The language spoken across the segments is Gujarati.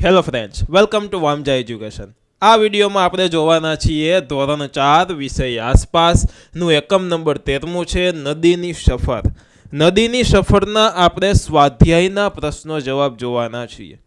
Hello friends, welcome to Vamja education. આ વિડીયોમાં આપણે જોવાના છીએ ધોરણ 4 વિષય આસપાસનું એકમ નંબર 13 છે નદીની સફર. નદીની સફરના આપણે સ્વાધ્યાયના પ્રશ્નો જવાબ જોવાના છીએ.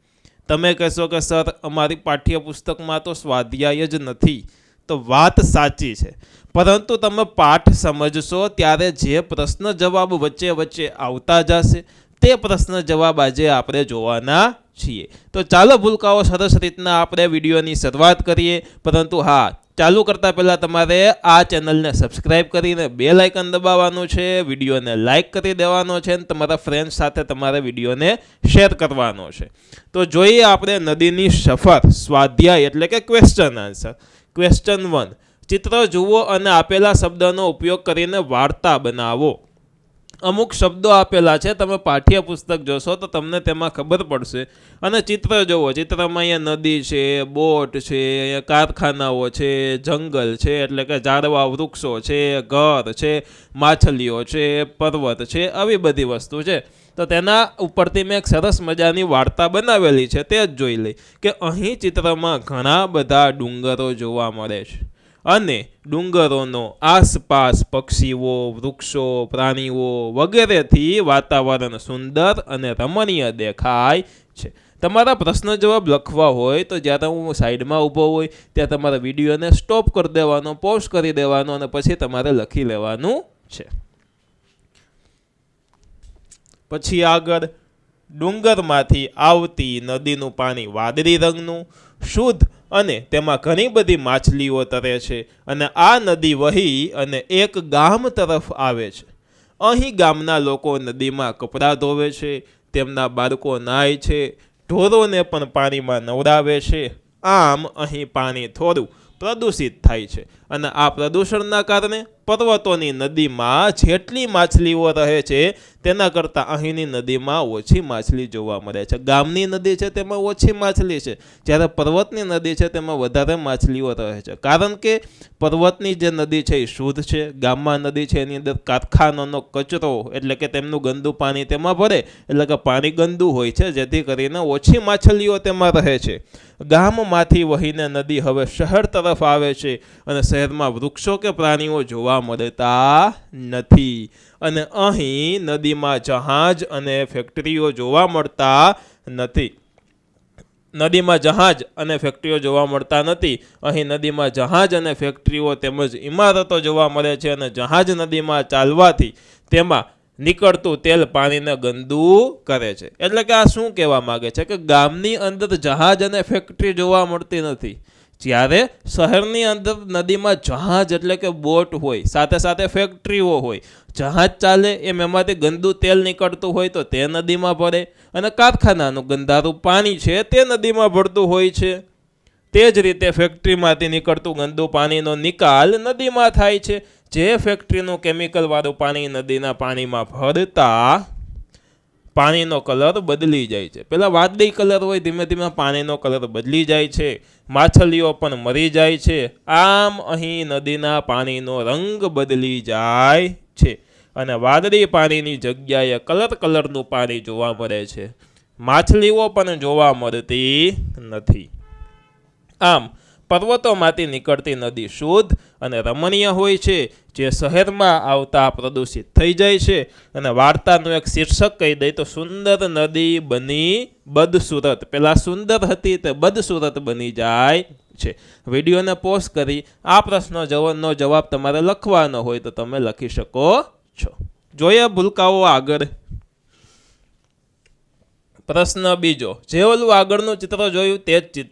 તમે કહેશો કે સર અમારી પાઠ્યપુસ્તકમાં તો સ્વાધ્યાય જ નથી, તો વાત સાચી છે, પરંતુ તમે પાઠ સમજશો ત્યારે જે પ્રશ્ન જવાબ વચ્ચે વચ્ચે આવતા જશે તે પ્રશ્ન જવાબ આજે આપણે જોવાના છીએ. તો ચાલો ભૂલકાઓ, સરસ રીતના આપણે વિડીયોની શરૂઆત કરીએ. પરંતુ હા, ચાલુ કરતાં પહેલાં તમારે આ ચેનલને સબસ્ક્રાઈબ કરીને બેલ આઇકન દબાવવાનું છે, વિડીયોને લાઇક કરી દેવાનો છે અને તમારા ફ્રેન્ડ્સ સાથે તમારે વિડીયોને શેર કરવાનો છે. તો જોઈએ આપણે નદીની સફર સ્વાધ્યાય એટલે કે ક્વેશ્ચન આન્સર. ક્વેશ્ચન 1, ચિત્ર જુઓ અને આપેલા શબ્દનો ઉપયોગ કરીને વાર્તા બનાવો. અમુક શબ્દો આપેલા છે, તમે પાઠ્યપુસ્તક જોશો તો તમને તેમાં ખબર પડશે. અને ચિત્ર જુઓ, ચિત્રમાં અહીંયા નદી છે, બોટ છે, અહીંયા કારખાનાઓ છે, જંગલ છે એટલે કે ઝાડવા વૃક્ષો છે, ઘર છે, માછલીઓ છે, પર્વત છે, આવી બધી વસ્તુ છે. તો તેના ઉપરથી મેં એક સરસ મજાની વાર્તા બનાવેલી છે, તે જ જોઈ લઈ કે અહીં ચિત્રમાં ઘણા બધા ડુંગરો જોવા મળે છે અને ડુંગરોનો આસપાસ પક્ષીઓ, વૃક્ષો, પ્રાણીઓ વગેરેથી વાતાવરણ સુંદર અને રમણીય દેખાય છે. તમારા પ્રશ્ન જવાબ લખવા હોય તો જ્યારે હું સાઈડમાં ઊભો હોય ત્યાં તમારા વિડીયોને સ્ટોપ કરી દેવાનો, પોઝ કરી દેવાનો અને પછી તમારે લખી લેવાનું છે. પછી આગળ, ડુંગરમાંથી આવતી નદીનું પાણી વાદળી રંગનું, શુદ્ધ અને તેમાં ઘણી બધી માછલીઓ તરે છે અને આ નદી વહી અને એક ગામ તરફ આવે છે. અહીં ગામના લોકો નદીમાં કપડાં ધોવે છે, તેમના બાળકો નાય છે, ઢોરોને પણ પાણીમાં નવડાવે છે. આમ અહીં પાણી થોડું પ્રદૂષિત થાય છે અને આ પ્રદૂષણના કારણે પર્વતોની નદીમાં જેટલી માછલીઓ રહે છે તેના કરતાં અહીંની નદીમાં ઓછી માછલી જોવા મળે છે. ગામની નદી છે તેમાં ઓછી માછલી છે, જ્યારે પર્વતની નદી છે તેમાં વધારે માછલીઓ રહે છે. કારણ કે પર્વતની જે નદી છે એ શુદ્ધ છે, ગામમાં નદી છે એની અંદર કારખાનાનો કચરો એટલે કે તેમનું ગંદુ પાણી તેમાં ભરે એટલે કે પાણી ગંદુ હોય છે, જેથી કરીને ઓછી માછલીઓ તેમાં રહે છે. ગામમાંથી વહીને નદી હવે શહેર તરફ આવે છે અને શહેરમાં વૃક્ષો કે પ્રાણીઓ જોવા મળતા નથી અને અહીં નદીમાં જહાજ અને ફેક્ટરીઓ જોવા મળતા નથી. નદીમાં જહાજ અને ફેક્ટરીઓ જોવા મળતા નથી. અહીં નદીમાં જહાજ અને ફેક્ટરીઓ તેમજ ઇમારતો જોવા મળે છે અને જહાજ નદીમાં ચાલવાથી તેમાં નીકળતું તેલ પાણીને ગંદુ કરે છે. એટલે કે આ શું કહેવા માગે છે કે ગામની અંદર જહાજ અને ફેક્ટરી જોવા મળતી નથી, જ્યારે શહેરની અંદર નદીમાં જહાજ એટલે કે બોટ હોય, સાથે સાથે ફેક્ટરીઓ હોય. જહાજ ચાલે એમ એમાંથી ગંદુ તેલ નીકળતું હોય તો તે નદીમાં ભળે અને કારખાનાનું ગંદારું પાણી છે તે નદીમાં ભળતું હોય છે. તે જ રીતે ફેક્ટરીમાંથી નીકળતું ગંદુ પાણીનો નિકાલ નદીમાં થાય છે. જે ફેક્ટરીનું કેમિકલવાળું પાણી નદીના પાણીમાં ભળતા પાણીનો કલર બદલી જાય છે. પહેલાં વાદળી કલર હોય, ધીમે ધીમે પાણીનો કલર બદલી જાય છે, માછલીઓ પણ મરી જાય છે. આમ અહીં નદીના પાણીનો રંગ બદલી જાય છે અને વાદળી પાણીની જગ્યાએ કલરનું પાણી જોવા મળે છે. માછલીઓ પણ જોવા મળતી નથી. આમ પર્વતોમાંથી નીકળતી નદી શુદ્ધ અને રમણીય હોય છે, જે શહેરમાં આવતા પ્રદૂષિત થઈ જાય છે. અને વાર્તાનું એક શીર્ષક કહી દઈ તો સુંદર નદી બની બદસુરત. પહેલાં સુંદર હતી તે બદસુરત બની જાય છે. વિડીયોને પોઝ કરી આ પ્રશ્નનો જવાબ તમારે લખવાનો હોય તો તમે લખી શકો છો. જોઈએ ભૂલકાઓ આગળ. પ્રશ્ન બીજો, જે ઓલું આગળનું ચિત્ર જોયું તે જ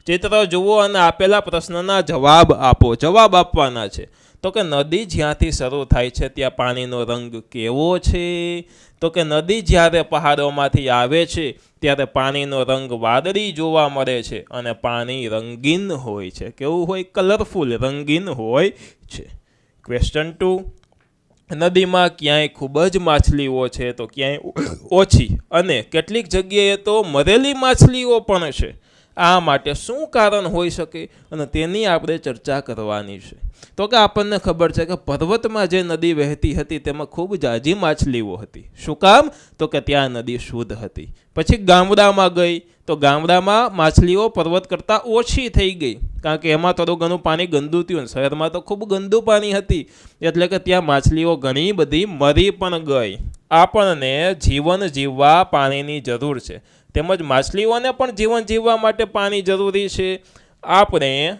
ચિત્ર જુઓ અને આપેલા પ્રશ્નના જવાબ આપો. જવાબ આપવાના છે. તો કે નદી જ્યાંથી શરૂ થાય છે ત્યાં પાણીનો રંગ કેવો છે? તો કે નદી જ્યારે પહાડોમાંથી આવે છે ત્યારે પાણીનો રંગ વાદળી જોવા મળે છે અને પાણી રંગીન હોય છે. કેવું હોય? કલરફુલ, રંગીન હોય છે. ક્વેશ્ચન 2, નદીમાં ક્યાંય ખૂબ જ માછલીઓ છે તો ક્યાંય ઓછી અને કેટલીક જગ્યાએ તો મરેલી માછલીઓ પણ છે. આ માટે શું કારણ હોઈ શકે અને તેની આપણે ચર્ચા કરવાની છે. તો કે આપણને ખબર છે કે પર્વતમાં જે નદી વહેતી હતી તેમાં ખૂબ જાજી માછલીઓ હતી. શું કામ? તો કે ત્યાં નદી શુદ્ધ હતી. પછી ગામડામાં ગઈ તો ગામડામાં માછલીઓ પર્વત કરતાં ઓછી થઈ ગઈ, કારણ કે એમાં થોડું ઘણું પાણી ગંદુ થયું. શહેરમાં તો ખૂબ ગંદુ પાણી હતી, એટલે કે ત્યાં માછલીઓ ઘણી બધી મરી પણ ગઈ. આપણને જીવન જીવવા પાણીની જરૂર છે, તેમજ માછલીઓને પણ જીવન જીવવા માટે પાણી જરૂરી છે. આપણે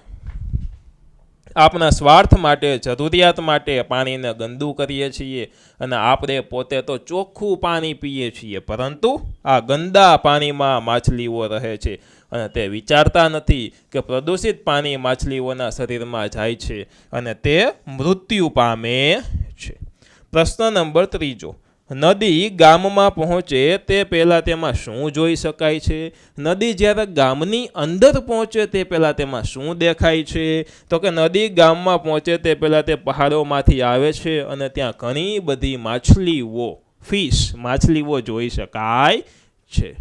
આપણા સ્વાર્થ માટે, જરૂરિયાત માટે પાણીને ગંદુ કરીએ છીએ અને આપણે પોતે તો ચોખ્ખું પાણી પીએ છીએ, પરંતુ આ ગંદા પાણીમાં માછલીઓ રહે છે અને તે વિચારતા નથી કે પ્રદૂષિત પાણી માછલીઓના શરીરમાં જાય છે અને તે મૃત્યુ પામે છે. પ્રશ્ન નંબર 3, નદી ગામમાં પહોંચે તે પહેલાં તેમાં શું જોઈ શકાય છે? નદી જ્યારે ગામની અંદર પહોંચે તે પહેલાં તેમાં શું દેખાય છે? તો કે નદી ગામમાં પહોંચે તે પહેલાં તે પહાડોમાંથી આવે છે અને ત્યાં ઘણી બધી માછલીઓ, ફિશ, માછલીઓ જોઈ શકાય છે.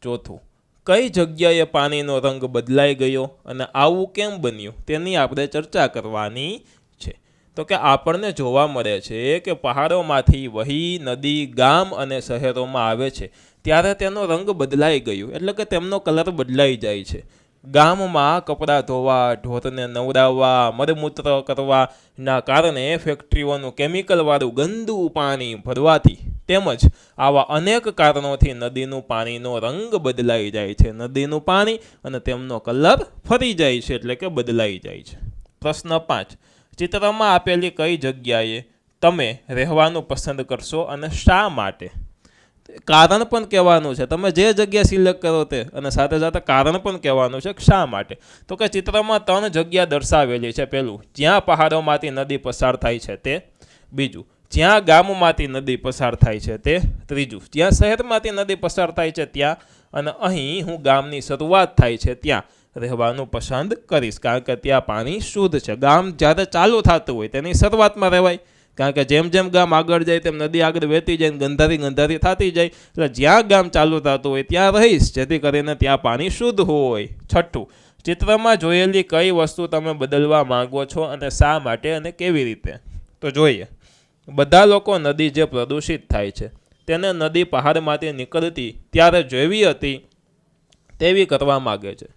4, કઈ જગ્યાએ પાણીનો રંગ બદલાઈ ગયો અને આવું કેમ બન્યું તેની આપણે ચર્ચા કરવાની છે. તો કે આપણને જોવા મળે છે કે પહાડોમાંથી વહી નદી ગામ અને શહેરોમાં આવે છે ત્યારે તેનો રંગ બદલાઈ ગયો, એટલે કે તેમનો કલર બદલાઈ જાય છે. ગામમાં કપડાં ધોવા, ઢોરને નવડાવવા, મળમૂત્ર કરવાના કારણે ફેક્ટરીઓનું કેમિકલવાળું ગંદુ પાણી ભરવાથી તેમજ આવા અનેક કારણોથી નદીનું પાણીનો રંગ બદલાઈ જાય છે. નદીનું પાણી અને તેમનો કલર ફરી જાય છે, એટલે કે બદલાઈ જાય છે. પ્રશ્ન 5, ચિત્રમાં આપેલી કઈ જગ્યાએ તમે રહેવાનું પસંદ કરશો અને શા માટે? કારણ પણ કહેવાનું છે, તમે જે જગ્યા સિલેક્ટ કરો તે, અને સાથે સાથે કારણ પણ કહેવાનું છે શા માટે. તો કે ચિત્રમાં 3 જગ્યા દર્શાવેલી છે. પહેલું, જ્યાં પહાડોમાંથી નદી પસાર થાય છે તે. બીજું, જ્યાં ગામમાંથી નદી પસાર થાય છે તે. ત્રીજું, જ્યાં શહેરમાંથી નદી પસાર થાય છે ત્યાં. અને અહીં હું ગામની શરૂઆત થાય છે ત્યાં રહેવાનું પસંદ કરીશ, કારણ કે ત્યાં પાણી શુદ્ધ છે. ગામ જ્યારે ચાલુ થતું હોય તેની શરૂઆતમાં રહેવાય, કારણ કે જેમ જેમ ગામ આગળ જાય તેમ નદી આગળ વહેતી જાય, ગંધારી થતી જાય. એટલે જ્યાં ગામ ચાલુ થતું હોય ત્યાં રહીશ, જેથી કરીને ત્યાં પાણી શુદ્ધ હોય. 6, ચિત્રમાં જોયેલી કઈ વસ્તુ તમે બદલવા માંગો છો અને શા માટે અને કેવી રીતે? તો જોઈએ, બધા લોકો નદી જે પ્રદૂષિત થાય છે તેને નદી પહાડમાંથી નીકળતી ત્યારે જેવી હતી તેવી કરવા માગે છે.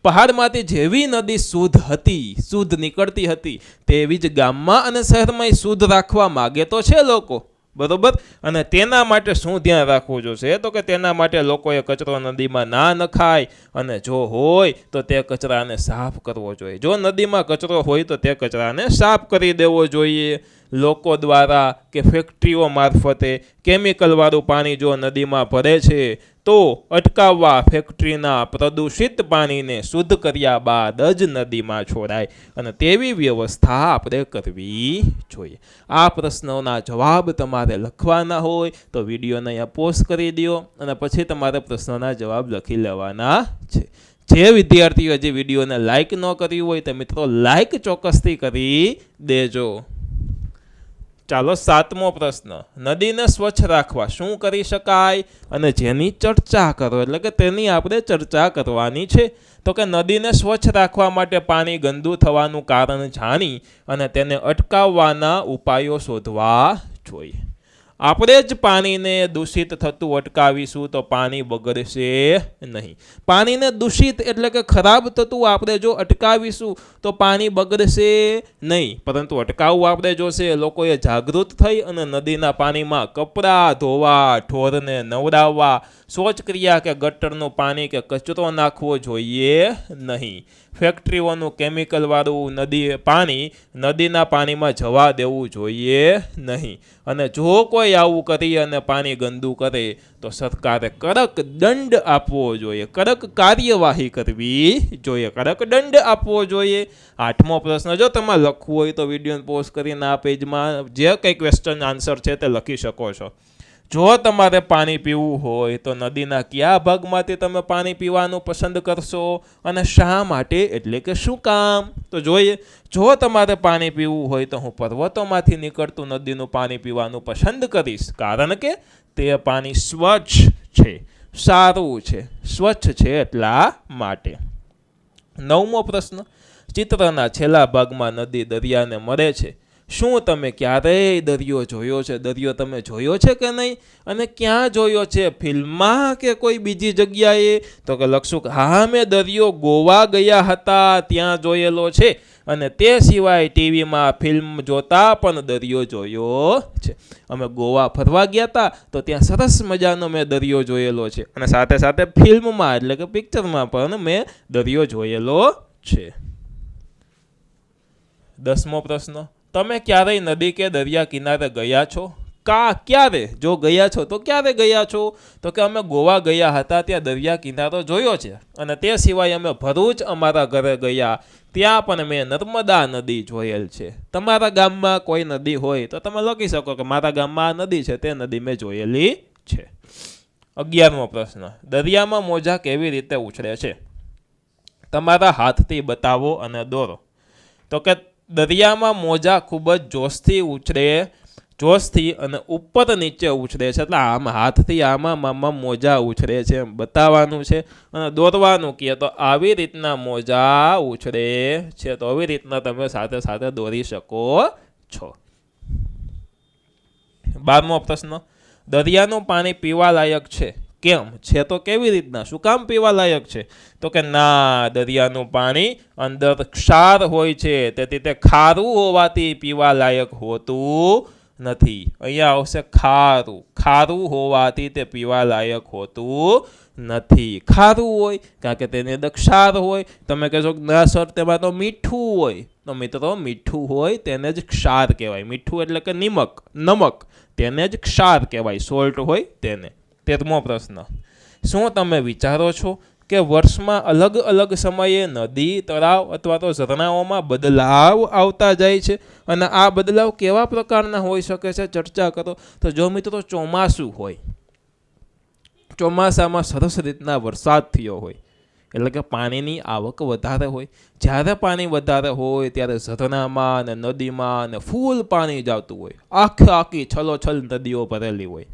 પહાડમાંથી જેવી નદી શુદ્ધ નીકળતી હતી તેવી જ ગામમાં અને શહેરમાં શુદ્ધ રાખવા માગે તો છે લોકો, બરોબર. અને તેના માટે શું ધ્યાન રાખવું જોશે? તો કે તેના માટે લોકોએ કચરો નદીમાં ના નખાય, અને જો હોય તો તે કચરાને સાફ કરવો જોઈએ. જો નદીમાં કચરો હોય તો તે કચરાને સાફ કરી દેવો જોઈએ. લોકો દ્વારા કે ફેક્ટરીઓ મારફતે કેમિકલવાળું પાણી જો નદીમાં ભરે છે તો અટકાવવા ફેક્ટરીના પ્રદૂષિત પાણીને શુદ્ધ કર્યા બાદ જ નદીમાં છોડાય, અને તેવી વ્યવસ્થા આપણે કરવી જોઈએ. આ પ્રશ્નોના જવાબ તમારે લખવાના હોય તો વિડીયોને અહીંયા પોસ્ટ કરી દો અને પછી તમારે પ્રશ્નોના જવાબ લખી લેવાના છે. જે વિદ્યાર્થીઓ હજી વિડીયોને લાઇક ન કર્યું હોય તો મિત્રો લાઇક ચોક્કસથી કરી દેજો. ચાલો 7મો પ્રશ્ન, નદીને સ્વચ્છ રાખવા શું કરી શકાય અને જેની ચર્ચા કરો, એટલે કે તેની આપણે ચર્ચા કરવાની છે. તો કે નદીને સ્વચ્છ રાખવા માટે પાણી ગંદુ થવાનું કારણ જાણી અને તેને અટકાવવાના ઉપાયો શોધવા જોઈએ. આપણે જ પાણીને દૂષિત થતું અટકાવીશું તો પાણી બગડશે નહીં. પાણીને દૂષિત એટલે કે ખરાબ થતું આપણે જો અટકાવીશું તો પાણી બગડશે નહીં, પરંતુ અટકાવવું આપણે જોશે. લોકોએ જાગૃત થઈ અને નદીના પાણીમાં કપડાં ધોવા, ઢોરને નવડાવવા, શૌચક્રિયા કે ગટરનું પાણી કે કચરો નાખવો જોઈએ નહીં. ફેક્ટરીઓનું કેમિકલવાળું પાણી નદીના પાણીમાં જવા દેવું જોઈએ નહીં. અને જો કોઈ આવું કરી અને પાણી ગંદુ કરે તો સરકારે કડક દંડ આપવો જોઈએ, કડક કાર્યવાહી કરવી જોઈએ, કડક દંડ આપવો જોઈએ. 8મો પ્રશ્ન, જો તમારે લખવું હોય તો વિડીયોને પોસ્ટ કરીને આ પેજમાં જે કંઈ ક્વેશ્ચન આન્સર છે તે લખી શકો છો. જો તમારે પાણી પીવું હોય તો નદીના કયા ભાગમાંથી તમે પાણી પીવાનું પસંદ કરશો અને શા માટે, એટલે કે શું કામ? તો જોઈએ, જો તમારે પાણી પીવું હોય તો હું પર્વતોમાંથી નીકળતું નદીનું પાણી પીવાનું પસંદ કરીશ, કારણ કે તે પાણી સ્વચ્છ છે, સારું છે, સ્વચ્છ છે એટલા માટે. 9મો પ્રશ્ન, ચિત્રના છેલ્લા ભાગમાં નદી દરિયાને મળે છે શું તમે ક્યારેય દરિયો જોયો છે? દરિયો તમે જોયો છે કે નહીં? અને ક્યાં જોયો છે? ફિલ્મમાં કે કોઈ બીજી જગ્યાએ? તો કે લખશું કે હા, મેં દરિયો ગોવા ગયા હતા ત્યાં જોયેલો છે, અને તે સિવાય ટીવીમાં ફિલ્મ જોતા પણ દરિયો જોયો છે. અમે ગોવા ફરવા ગયા હતા તો ત્યાં સરસ મજાનો મેં દરિયો જોયેલો છે, અને સાથે સાથે ફિલ્મમાં એટલે કે પિક્ચરમાં પણ મેં દરિયો જોયેલો છે. 10મો પ્રશ્ન, તમે ક્યારેય નદી કે દરિયા કિનારે ગયા છો? ક્યારે? જો ગયા છો તો ક્યારે ગયા છો? તો કે અમે ગોવા ગયા હતા, ત્યાં દરિયા કિનારો જોયો છે, અને તે સિવાય અમે ભરૂચ અમારા ઘરે ગયા, ત્યાં પણ મેં નર્મદા નદી જોયેલ છે. તમારા ગામમાં કોઈ નદી હોય તો તમે લખી શકો કે મારા ગામમાં આ નદી છે, તે નદી મેં જોયેલી છે. 11મો પ્રશ્ન, દરિયામાં મોજા કેવી રીતે ઉછળે છે? તમારા હાથથી બતાવો અને દોરો. તો કે દરિયામાં મોજા ખૂબ જ જોશથી અને ઉપર નીચે ઉછળે છે, એટલે આમ હાથથી આમાં મોજા ઉછળે છે એમ બતાવવાનું છે, અને દોરવાનું કહે તો આવી રીતના મોજા ઉછળે છે. તો આવી રીતના તમે સાથે સાથે દોરી શકો છો. 12મો પ્રશ્ન, દરિયાનું પાણી પીવા લાયક છે? કેમ છે? તો કેવી રીતના, શું કામ પીવા લાયક છે? તો કે ના, દરિયાનું પાણી અંદર ક્ષાર હોય છે, તેથી તે ખારું હોવાથી પીવા લાયક હોતું નથી. અહીંયા આવશે ખારું હોવાથી તે પીવા લાયક હોતું નથી. ખારું હોય કારણ કે તેની અંદર ક્ષાર હોય. તમે કહેશો કે ના સર, તેમાં તો મીઠું હોય. તો મિત્રો, મીઠું હોય તેને જ ક્ષાર કહેવાય. મીઠું એટલે કે નમક, તેને જ ક્ષાર કહેવાય. સોલ્ટ હોય તેને. 13મો પ્રશ્ન, શું તમે વિચારો છો કે વર્ષમાં અલગ અલગ સમયે નદી, તળાવ અથવા તો ઝરણાઓમાં બદલાવ આવતા જાય છે, અને આ બદલાવ કેવા પ્રકારના હોઈ શકે છે? ચર્ચા કરો. તો જો મિત્રો ચોમાસું હોય, ચોમાસામાં સરસ રીતના વરસાદ થયો હોય, એટલે કે પાણીની આવક વધારે હોય. જ્યારે પાણી વધારે હોય ત્યારે ઝરણામાં અને નદીમાં અને ફૂલ પાણી જ આવતું હોય, આખી છલોછલ નદીઓ ભરેલી હોય.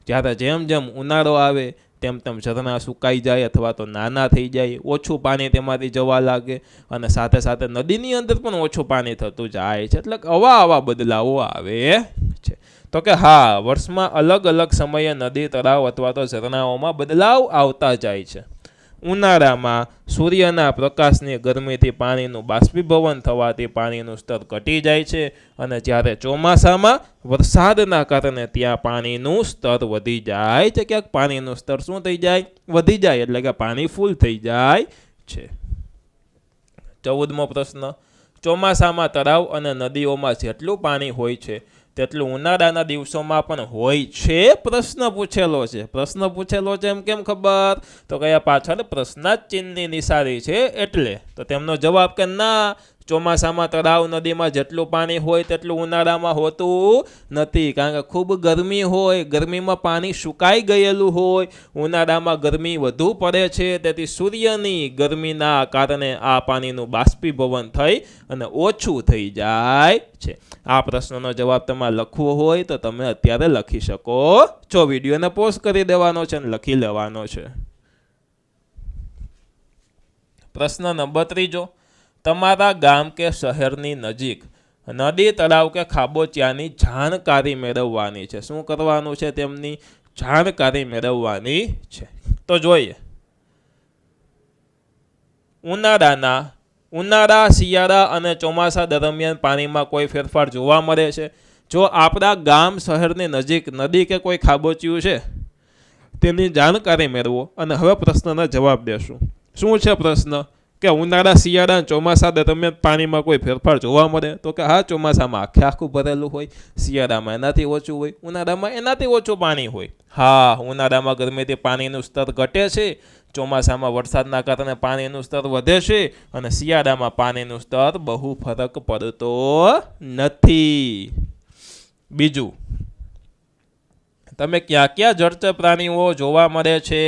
જ્યારે જેમ જેમ ઉનાળો આવે તેમ તેમ ઝરણા સુકાઈ જાય અથવા તો નાના થઈ જાય, ઓછું પાણી તેમાંથી જવા લાગે, અને સાથે સાથે નદીની અંદર પણ ઓછું પાણી થતું જાય છે. એટલે આવા બદલાવો આવે છે. તો કે હા, વર્ષમાં અલગ અલગ સમયે નદી, તળાવ અથવા તો ઝરણાઓમાં બદલાવ આવતા જાય છે. ઉનાળામાં સૂર્યના પ્રકાશની ગરમીથી પાણીનું બાષ્પીભવન થવાથી પાણીનું સ્તર ઘટી જાય છે, અને જ્યારે ચોમાસામાં વરસાદના કારણે ત્યાં પાણીનું સ્તર વધી જાય છે. ક્યાંક પાણીનું સ્તર શું થઈ જાય? વધી જાય, એટલે કે પાણી ફૂલ થઈ જાય છે. 14મો પ્રશ્ન, ચોમાસામાં તળાવ અને નદીઓમાં જેટલું પાણી હોય છે તેટલું ઉનાળાના દિવસોમાં પણ હોય છે? પ્રશ્ન પૂછેલો છે. પ્રશ્ન પૂછેલો છે એમ કેમ ખબર? તો કયા પાછળ પ્રશ્નાર્થ ચિહ્નની નિશાની છે એટલે. તો તેમનો જવાબ કે ના, ચોમાસામાં તળાવ, નદીમાં જેટલું પાણી હોય તેટલું ઉનાળામાં હોતું નથી, કારણ કે ખૂબ ગરમી હોય, ગરમીમાં પાણી સુકાઈ ગયેલું હોય. ઉનાળામાં ગરમી વધુ પડે છે, તેથી સૂર્યની ગરમીના કારણે આ પાણીનું બાષ્પીભવન થઈ અને ઓછું થઈ જાય છે. આ પ્રશ્નનો જવાબ તમારે લખવો હોય તો તમે અત્યારે લખી શકો છો. વિડીયોને પોઝ કરી દેવાનો છે અને લખી લેવાનો છે. પ્રશ્ન નંબર 3, તમારા ગામ કે શહેરની નજીક નદી, તળાવ કે ખાબોચિયાની જાણકારી મેળવવાની છે. શું કરવાનું છે? તેમની જાણકારી મેળવવાની છે. તો જોઈએ, ઉનાળા, શિયાળા અને ચોમાસા દરમિયાન પાણીમાં કોઈ ફેરફાર જોવા મળે છે? જો આપણા ગામ, શહેરની નજીક નદી કે કોઈ ખાબોચિયું છે તેની જાણકારી મેળવો, અને હવે પ્રશ્નના જવાબ દેશું. શું છે પ્રશ્ન? કે ઉનાળા, શિયાળા અને ચોમાસા દરમિયાન પાણીમાં કોઈ ફેરફાર જોવા મળે? તો કે હા, ચોમાસામાં આખું ભરેલું હોય, શિયાળામાં એનાથી ઓછું હોય, ઉનાળામાં એનાથી ઓછું પાણી હોય. હા, ઉનાળામાં ગરમીથી પાણીનું સ્તર ઘટે છે, ચોમાસામાં વરસાદના કારણે પાણીનું સ્તર વધે છે, અને શિયાળામાં પાણીનું સ્તર બહુ ફરક પડતો નથી. બીજું, તમે ક્યાં જળચર પ્રાણીઓ જોવા મળે છે?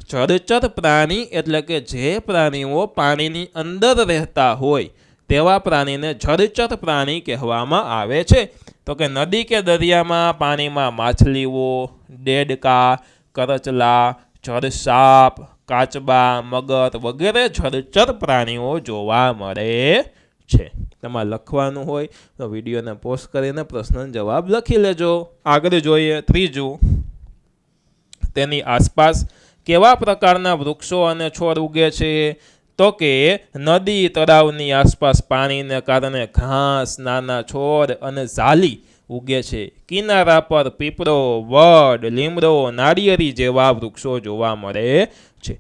જળચર પ્રાણી એટલે કે જે પ્રાણીઓ પાણીની અંદર રહેતા હોય તેવા પ્રાણીને જળચર પ્રાણી કહેવામાં આવે છે. તો કે નદી કે દરિયામાં પાણીમાં માછલીઓ, ડેડકા, કરચલા, જળસાપ, કાચબા, મગર વગેરે જળચર પ્રાણીઓ જોવા મળે છે. તમારે લખવાનું હોય તો વિડીયોને પોઝ કરીને પ્રશ્નનો જવાબ લખી લેજો. આગળ જોઈએ ત્રીજું, તેની આસપાસ કેવા પ્રકારના વૃક્ષો અને છોડ ઉગે છે? તો કે નદી તળાવની આસપાસ પાણીને કારણે ઘાસ, નાના છોડ અને ઝાલી ઉગે છે. કિનારા પર પીપળો, વડ, લીમડો, નાળિયેરી જેવા વૃક્ષો જોવા મળે છે.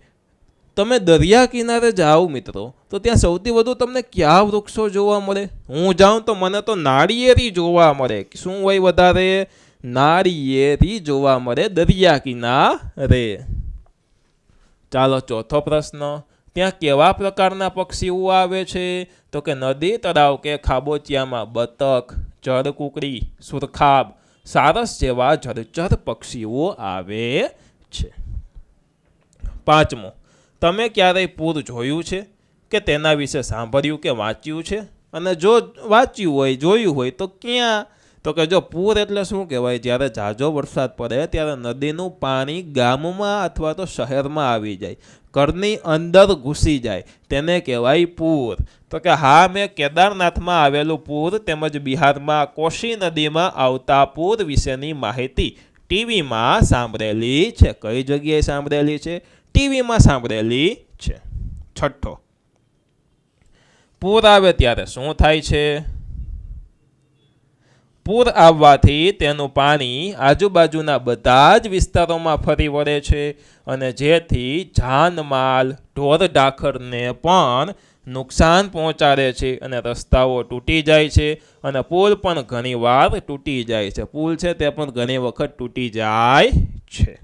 તમે દરિયા કિનારે જાઓ મિત્રો તો ત્યાં સૌથી વધુ તમને કયા વૃક્ષો જોવા મળે? હું જાઉં તો મને તો નાળિયેરી જોવા મળે. શું હોય વધારે? નાળિયેરી જોવા મળે દરિયા કિનારે. ચાલો ચોથો પ્રશ્ન, ત્યાં કેવા પ્રકારના પક્ષીઓ આવે છે? તો કે નદી, તળાવ કે ખાબોચિયામાં બતક, જળકુકડી, સુરખાબ, સારસ જેવા જળચર પક્ષીઓ આવે છે. પાંચમો, તમે ક્યારેય પૂર જોયું છે કે તેના વિશે સાંભળ્યું કે વાંચ્યું છે? અને જો વાંચ્યું હોય, જોયું હોય તો ક્યાં? તો કે જો પૂર એટલે શું કહેવાય? જ્યારે ઝાઝો વરસાદ પડે ત્યારે નદીનું પાણી ગામમાં અથવા તો શહેરમાં આવી જાય, ઘરની અંદર ઘૂસી જાય, તેને કહેવાય પૂર. તો કે હા, મેં કેદારનાથમાં આવેલું પૂર તેમજ બિહારમાં કોશી નદીમાં આવતા પૂર વિશેની માહિતી ટીવીમાં સાંભળેલી છે. કઈ જગ્યાએ સાંભળેલી છે? ટીવીમાં સાંભળેલી છે. છઠ્ઠો, પૂર આવે ત્યારે શું થાય છે? પૂર આવવાથી તેનું પાણી આજુબાજુના બધા જ વિસ્તારોમાં ફરી વળે છે અને જેથી જાનમાલ, ઢોર ઢાખરને પણ નુકસાન પહોંચાડે છે અને રસ્તાઓ તૂટી જાય છે અને પુલ પણ ઘણી વાર તૂટી જાય છે. પુલ છે તે પણ ઘણી વખત તૂટી જાય છે.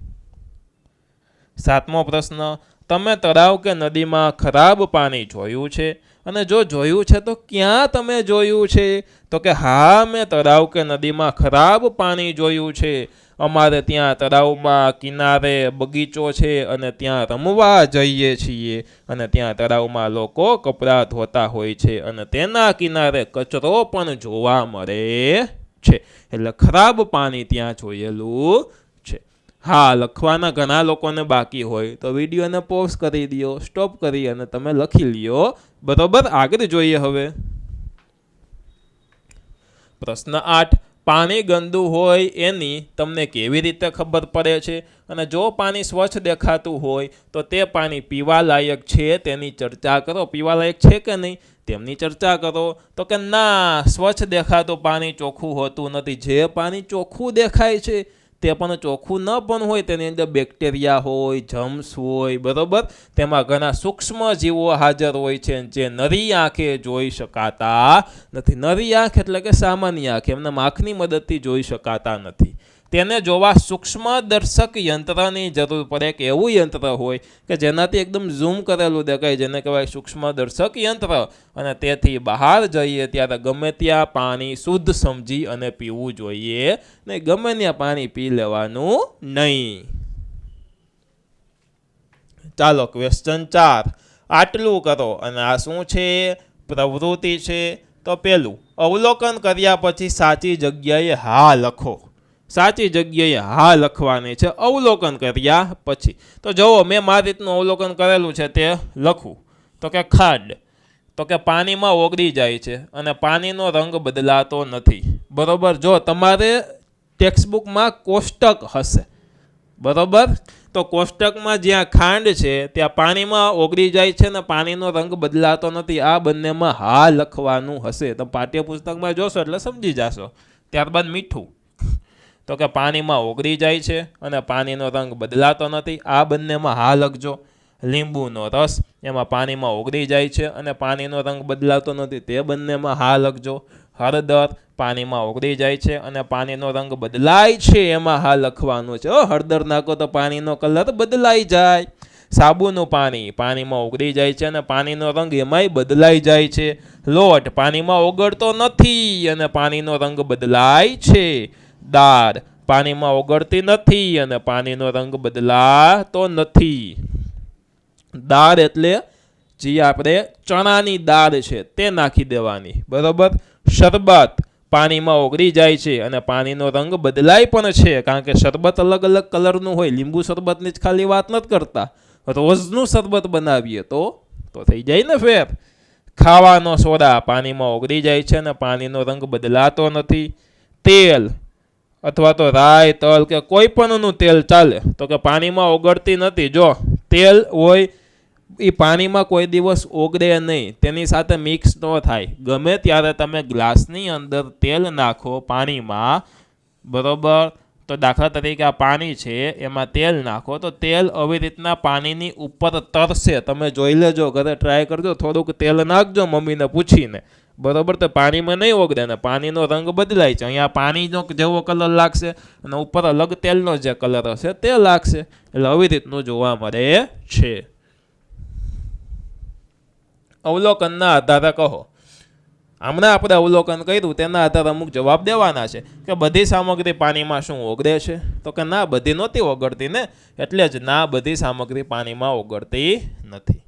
સાતમો પ્રશ્ન, તમે તળાવ કે નદીમાં ખરાબ પાણી જોયું છે? અને જો જોયું છે તો ક્યાં તમે જોયું છે? તો કે હા, મેં તળાવ કે નદીમાં ખરાબ પાણી જોયું છે. અમારે ત્યાં તળાવમાં કિનારે બગીચો છે અને ત્યાં રમવા જઈએ છીએ અને ત્યાં તળાવમાં લોકો કપડાં ધોતા હોય છે અને તેના કિનારે કચરો પણ જોવા મળે છે. એટલે ખરાબ પાણી ત્યાં જોયેલું છે. હા, લખવાના ઘણા લોકોને બાકી હોય તો વિડીયોને પોઝ કરી દો, સ્ટોપ કરી અને તમે લખી લ્યો. બરોબર, આગળ જોઈએ હવે. પ્રશ્ન 8, પાણી ગંદુ હોય એની તમને કેવી રીતે ખબર પડે છે? અને જો પાણી સ્વચ્છ દેખાતું હોય તો તે પાણી પીવા લાયક છે, તેની ચર્ચા કરો. પીવા લાયક છે કે નહીં તેમની ચર્ચા કરો. તો કે ના, સ્વચ્છ દેખાતું પાણી ચોખ્ખું હોતું નથી. જે પાણી ચોખ્ખું દેખાય છે તે પણ ચોખ્ખું ન પણ હોય, તેની અંદર બેક્ટેરિયા હોય, જમ્સ હોય, બરોબર, તેમાં ઘણા સૂક્ષ્મ જીવો હાજર હોય છે જે નરી આંખે જોઈ શકાતા નથી. નરી આંખ એટલે કે સામાન્ય આંખ, એમના આંખની મદદથી જોઈ શકાતા નથી. તેને જોવા સૂક્ષ્મદર્શક યંત્રની જરૂર પડે કે એવું યંત્ર હોય કે જેનાથી એકદમ ઝૂમ કરેલું દેખાય, જેને કહેવાય સૂક્ષ્મદર્શક યંત્ર. અને તેથી બહાર જઈએ ત્યારે ગમે ત્યાં પાણી શુદ્ધ સમજી અને પીવું જોઈએ નહીં. ગમે ત્યાં પાણી પી લેવાનું નહીં. ચાલો ક્વેશ્ચન 4, આટલું કરો. અને આ શું છે? પ્રવૃત્તિ છે. તો પહેલું, અવલોકન કર્યા પછી સાચી જગ્યાએ હા લખો. સાચી જગ્યાએ હા લખવાની છે અવલોકન કર્યા પછી. તો જુઓ, મેં મારી રીતનું અવલોકન કરેલું છે તે લખું. તો કે ખાંડ, તો કે પાણીમાં ઓગળી જાય છે અને પાણીનો રંગ બદલાતો નથી. બરોબર, જો તમારે ટેક્સ્ટબુકમાં કોષ્ટક હશે, બરોબર, તો કોષ્ટકમાં જ્યાં ખાંડ છે ત્યાં પાણીમાં ઓગળી જાય છે ને પાણીનો રંગ બદલાતો નથી, આ બંનેમાં હા લખવાનું હશે. તમે પાઠ્યપુસ્તકમાં જોશો એટલે સમજી જશો. ત્યારબાદ મીઠું, તો કે પાણીમાં ઓગળી જાય છે અને પાણીનો રંગ બદલાતો નથી, આ બંનેમાં હા લખજો. લીંબુનો રસ, એમાં પાણીમાં ઓગળી જાય છે અને પાણીનો રંગ બદલાતો નથી, તે બંનેમાં હા લખજો. હળદર, પાણીમાં ઓગળી જાય છે અને પાણીનો રંગ બદલાય છે, એમાં હા લખવાનું છે. હળદર નાખો તો પાણીનો કલર બદલાઈ જાય. સાબુનું પાણી, પાણીમાં ઓગળી જાય છે અને પાણીનો રંગ એમાંય બદલાઈ જાય છે. લોટ, પાણીમાં ઓગળતો નથી અને પાણીનો રંગ બદલાય છે. દાળ, પાણીમાં ઓગળતી નથી અને પાણીનો રંગ બદલાતો નથી. દાળ એટલે જે આપણે ચણાની દાળ છે તે નાખી દેવાની, બરોબર. શરબત, પાણીમાં ઓગળી જાય છે અને પાણીનો રંગ બદલાય પણ છે, કારણ કે શરબત અલગ અલગ કલરનું હોય. લીંબુ શરબતની જ ખાલી વાત નથી કરતા, રોજનું શરબત બનાવીએ તો થઈ જાય ને ફેર. ખાવાનો સોડા પાણીમાં ઓગળી જાય છે અને પાણીનો રંગ બદલાતો નથી. તેલ અથવા તો રાઈ, તલ કે કોઈ પણનું તેલ ચાલે, તો કે પાણીમાં ઓગળતી નથી. જો તેલ હોય એ પાણીમાં કોઈ દિવસ ઓગળે નહીં, તેની સાથે મિક્સ ન થાય. ગમે ત્યારે તમે ગ્લાસની અંદર તેલ નાખો પાણીમાં, બરોબર, તો દાખલા તરીકે આ પાણી છે એમાં તેલ નાખો તો તેલ આવી રીતના પાણીની ઉપર તરશે. તમે જોઈ લેજો, ઘરે ટ્રાય કરજો, થોડુંક તેલ નાખજો મમ્મીને પૂછીને, બરોબર, તો પાણીમાં નહીં ઓગળે ને પાણીનો રંગ બદલાય છે. અહીંયા પાણીનો જેવો કલર લાગશે અને ઉપર અલગ તેલનો જે કલર હશે તે લાગશે. એટલે આવી રીતનું જોવા મળે છે. અવલોકનના આધારે કહો. હમણાં આપણે અવલોકન કર્યું તેના આધારે અમુક જવાબ દેવાના છે કે બધી સામગ્રી પાણીમાં શું ઓગળે છે? તો કે ના, બધી નહોતી ઓગળતી ને, એટલે જ ના, બધી સામગ્રી પાણીમાં ઓગળતી નથી.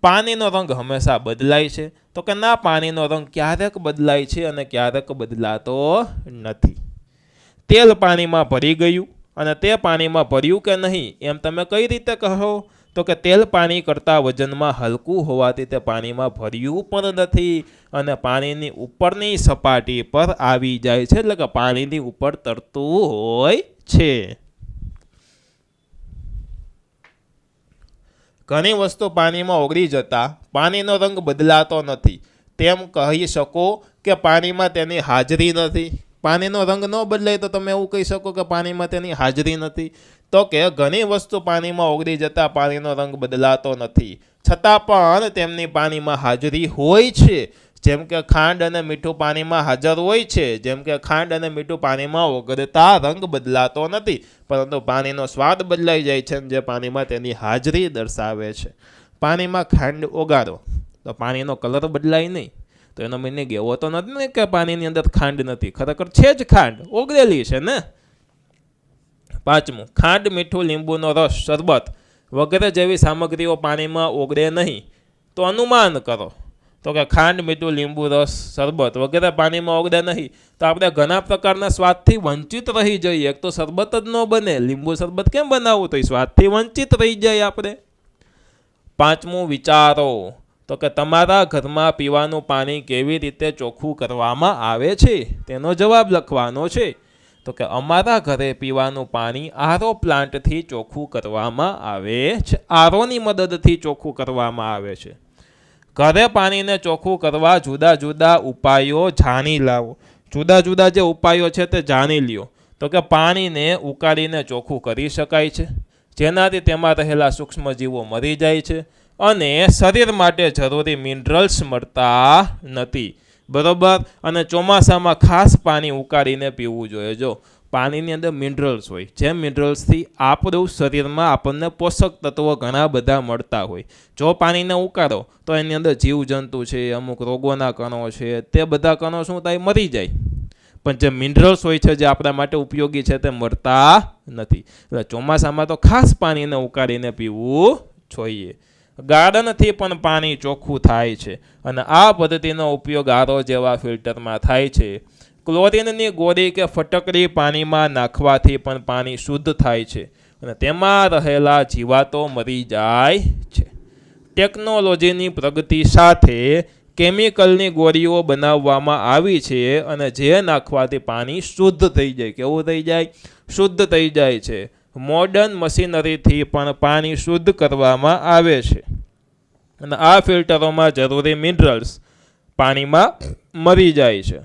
પાણીનો રંગ હંમેશા બદલાય છે? તો કે ના, પાણીનો રંગ ક્યારેક બદલાય છે અને ક્યારેક બદલાતો નથી. તેલ પાણીમાં ભરી ગયું અને તે પાણીમાં ભર્યું કે નહીં એમ તમે કઈ રીતે કહો? તો કે તેલ પાણી કરતાં વજનમાં હલકું હોવાથી તે પાણીમાં ભર્યું પણ નથી અને પાણીની ઉપરની સપાટી પર આવી જાય છે, એટલે કે પાણીની ઉપર તરતું હોય છે. ઘણી વસ્તુ પાણીમાં ઓગળી જતા પાણીનો રંગ બદલાતો નથી તેમ કહી શકો કે પાણીમાં તેની હાજરી નથી. પાણીનો રંગ ન બદલાય તો તમે એવું કહી શકો કે પાણીમાં તેની હાજરી નથી. તો કે ઘણી વસ્તુ પાણીમાં ઓગળી જતા પાણીનો રંગ બદલાતો નથી, છતાં પણ તેમની પાણીમાં હાજરી હોય છે. જેમ કે ખાંડ અને મીઠું પાણીમાં હાજર હોય છે, જેમ કે ખાંડ અને મીઠું પાણીમાં ઓગળતા રંગ બદલાતો નથી, પરંતુ પાણીનો સ્વાદ બદલાઈ જાય છે, જે પાણીમાં તેની હાજરી દર્શાવે છે. પાણીમાં ખાંડ ઓગાળો તો પાણીનો કલર બદલાય નહીં, તો એનો મીનિંગ એવો તો નથી ને કે પાણીની અંદર ખાંડ નથી, ખરેખર છે જ ખાંડ, ઓગળેલી છે ને. પાંચમું, ખાંડ, મીઠું, લીંબુનો રસ, શરબત વગેરે જેવી સામગ્રીઓ પાણીમાં ઓગળે નહીં, તો અનુમાન કરો. તો કે ખાંડ, મીઠું, લીંબુ રસ, શરબત વગેરે પાણીમાં ઓગળે નહીં, તો આપણે ઘણા પ્રકારના સ્વાદથી વંચિત રહી જઈએ. એક તો શરબત જ ન બને, લીંબુ શરબત કેમ બનાવવું? તો એ સ્વાદથી વંચિત રહી જાય આપણે. પાંચમું, વિચારો. તો કે તમારા ઘરમાં પીવાનું પાણી કેવી રીતે ચોખ્ખું કરવામાં આવે છે તેનો જવાબ લખવાનો છે. તો કે અમારા ઘરે પીવાનું પાણી આરઓ પ્લાન્ટથી ચોખ્ખું કરવામાં આવે છે, આરઓની મદદથી ચોખ્ખું કરવામાં આવે છે. ઘરે પાણીને ચોખ્ખું કરવા જુદા જુદા ઉપાયો જાણી લાવો. જુદા જુદા જે ઉપાયો છે તે જાણી લ્યો. તો કે પાણીને ઉકાળીને ચોખ્ખું કરી શકાય છે, જેનાથી તેમાં રહેલા સૂક્ષ્મજીવો મરી જાય છે અને શરીર માટે જરૂરી મિનરલ્સ મળતા નથી, બરોબર. અને ચોમાસામાં ખાસ પાણી ઉકાળીને પીવું જોઈએ. જો પાણીની અંદર મિનરલ્સ હોય, જે મિનરલ્સથી આપણું શરીરમાં આપણને પોષક તત્વો ઘણા બધા મળતા હોય. જો પાણીને ઉકાળો તો એની અંદર જીવજંતુ છે, અમુક રોગોના કણો છે, તે બધા કણો શું થાય? મરી જાય. પણ જે મિનરલ્સ હોય છે જે આપણા માટે ઉપયોગી છે તે મળતા નથી. એટલે ચોમાસામાં તો ખાસ પાણીને ઉકાળીને પીવું જોઈએ. ગાર્ડનથી પણ પાણી ચોખ્ખું થાય છે અને આ પદ્ધતિનો ઉપયોગ આરઓ જેવા ફિલ્ટરમાં થાય છે. ક્લોરીનની ગોળી કે ફટકડી પાણીમાં નાખવાથી પણ પાણી શુદ્ધ થાય છે અને તેમાં રહેલા જીવાતો મરી જાય છે. ટેકનોલોજીની પ્રગતિ સાથે કેમિકલની ગોળીઓ બનાવવામાં આવી છે અને જે નાખવાથી પાણી શુદ્ધ થઈ જાય. કેવું થઈ જાય? શુદ્ધ થઈ જાય છે. મોડર્ન મશીનરીથી પણ પાણી શુદ્ધ કરવામાં આવે છે અને આ ફિલ્ટરોમાં જરૂરી મિનરલ્સ પાણીમાં મરી જાય છે.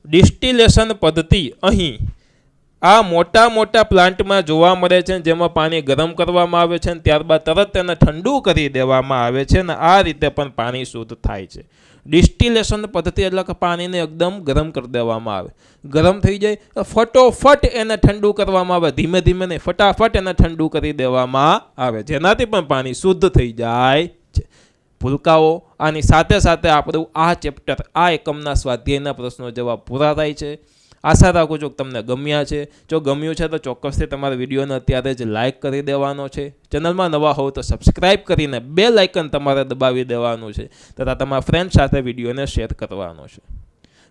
ડિસ્ટિલેશન પદ્ધતિ અહીં આ મોટા મોટા પ્લાન્ટમાં જોવા મળે છે, જેમાં પાણી ગરમ કરવામાં આવે છે અને ત્યારબાદ તરત તેને ઠંડુ કરી દેવામાં આવે છે અને આ રીતે પણ પાણી શુદ્ધ થાય છે. ડિસ્ટિલેશન પદ્ધતિ એટલે કે પાણીને એકદમ ગરમ કરી દેવામાં આવે, ગરમ થઈ જાય ફટોફટ એને ઠંડુ કરવામાં આવે, ધીમે ધીમે નહીં, ફટાફટ એને ઠંડુ કરી દેવામાં આવે, જેનાથી પણ પાણી શુદ્ધ થઈ જાય છે. ભૂલકાઓ, આની સાથે સાથે આપણું આ ચેપ્ટર, આ એકમના સ્વાધ્યાયના પ્રશ્નો જવાબ પૂરા થાય છે. આશા રાખું છું કે તમને ગમ્યા છે. જો ગમ્યું છે તો ચોક્કસથી તમારા વિડીયોને અત્યારે જ લાઇક કરી દેવાનો છે. ચેનલમાં નવા હોવ તો સબસ્ક્રાઇબ કરીને બેલ આઇકન તમારે દબાવી દેવાનું છે તથા તમારા ફ્રેન્ડ સાથે વિડીયોને શેર કરવાનો છે.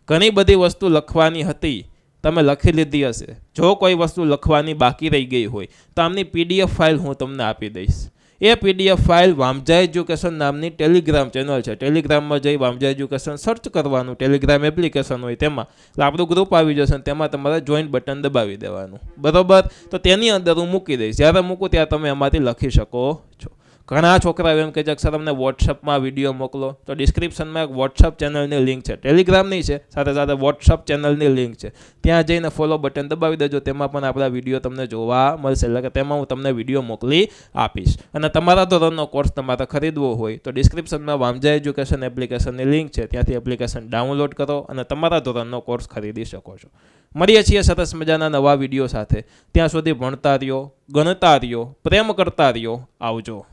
ઘણી બધી વસ્તુ લખવાની હતી, તમે લખી લીધી હશે. જો કોઈ વસ્તુ લખવાની બાકી રહી ગઈ હોય તો આમની PDF ફાઇલ હું તમને આપી દઈશ. એ PDF ફાઇલ વામજા એજ્યુકેશન નામની ટેલિગ્રામ ચેનલ છે. ટેલિગ્રામમાં જઈ વામજા એજ્યુકેશન સર્ચ કરવાનું, ટેલિગ્રામ એપ્લિકેશન હોય તેમાં, એટલે આપણું ગ્રુપ આવી જશે અને તેમાં તમારે જોઈન બટન દબાવી દેવાનું, બરોબર. તો તેની અંદર હું મૂકી દઈશ, જ્યારે મૂકું ત્યાં તમે એમાંથી લખી શકો છો. ઘણા છોકરાઓ એમ કહે છે કે સર અમને વોટ્સઅપમાં વિડીયો મોકલો, તો ડિસ્ક્રિપ્શનમાં એક વોટ્સઅપ ચેનલની લિંક છે, ટેલિગ્રામની છે, સાથે સાથે વોટ્સઅપ ચેનલની લિંક છે. ત્યાં જઈને ફોલો બટન દબાવી દેજો, તેમાં પણ આપણા વિડીયો તમને જોવા મળશે, એટલે કે તેમાં હું તમને વિડીયો મોકલી આપીશ. અને તમારા ધોરણનો કોર્સ તમારે ખરીદવો હોય તો ડિસ્ક્રિપ્શનમાં વામજા એજ્યુકેશન એપ્લિકેશનની લિંક છે, ત્યાંથી એપ્લિકેશન ડાઉનલોડ કરો અને તમારા ધોરણનો કોર્સ ખરીદી શકો છો. મળીએ છીએ સરસ મજાના નવા વિડીયો સાથે. ત્યાં સુધી ભણતા રહ્યો, ગણતા રહ્યો, પ્રેમ કરતા રહ્યો. આવજો.